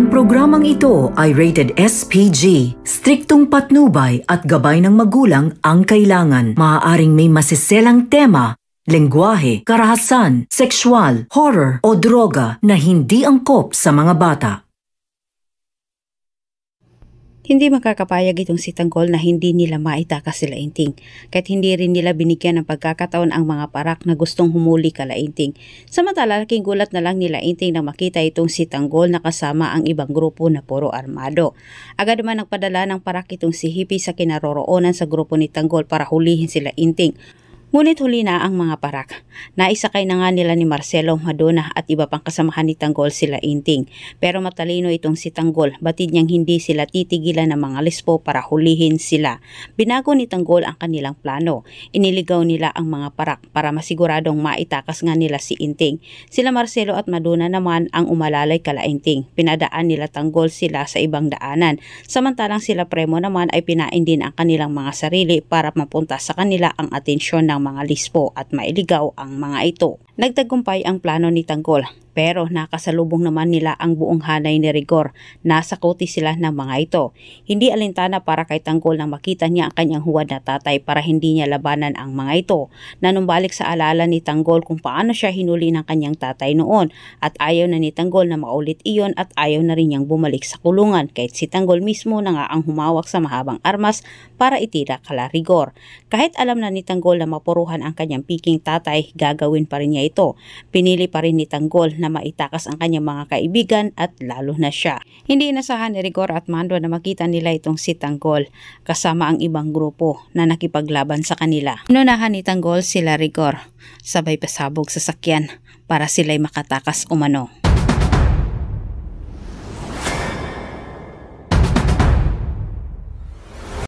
Ang programang ito ay rated SPG. Striktong patnubay at gabay ng magulang ang kailangan. Maaaring may masiselang tema, lengguwahe, karahasan, sexual, horror o droga na hindi angkop sa mga bata. Hindi makakapayag itong si Tanggol na hindi nila maitakas si Lainting, kahit hindi rin nila binigyan ng pagkakataon ang mga parak na gustong humuli ka Lainting. Samantala, laking gulat na lang ni Lainting na makita itong si Tanggol na kasama ang ibang grupo na puro armado. Agad naman nagpadala ng parak itong si Hippie sa kinaroroonan sa grupo ni Tanggol para hulihin si Lainting. Ngunit huli na ang mga parak. Naisakay na nga nila ni Marcelo, Madonna at iba pang kasamahan ni Tanggol sila Inting. Pero matalino itong si Tanggol, batid niyang hindi sila titigilan ng mga lispo para hulihin sila. Binago ni Tanggol ang kanilang plano. Iniligaw nila ang mga parak para masiguradong maitakas nga nila si Inting. Sila Marcelo at Madonna naman ang umalalay kala Inting. Pinadaan nila Tanggol sila sa ibang daanan. Samantalang sila Premo naman ay pinain din ang kanilang mga sarili para mapunta sa kanila ang atensyon ng mga lispo at mailigaw ang mga ito. Nagtagumpay ang plano ni Tanggol, pero nakasalubong naman nila ang buong hanay ni Rigor. Nasa kuti sila ng mga ito. Hindi alintana para kay Tanggol na makita niya ang kanyang huwad na tatay para hindi niya labanan ang mga ito. Nanumbalik sa alala ni Tanggol kung paano siya hinuli ng kanyang tatay noon at ayaw na ni Tanggol na maulit iyon at ayaw na rin niyang bumalik sa kulungan kahit si Tanggol mismo na nga ang humawak sa mahabang armas para itira kala Rigor. Kahit alam na ni Tanggol na mapuruhan ang kanyang piking tatay, gagawin pa rin niya ito. Pinili pa rin ni Tanggol na maitakas ang kanyang mga kaibigan at lalo na siya. Hindi inasahan ni Rigor at Mando na makita nila itong si Tanggol kasama ang ibang grupo na nakipaglaban sa kanila. Inunahan ni Tanggol sila Rigor, sabay pasabog sa sakyan para sila'y makatakas umano.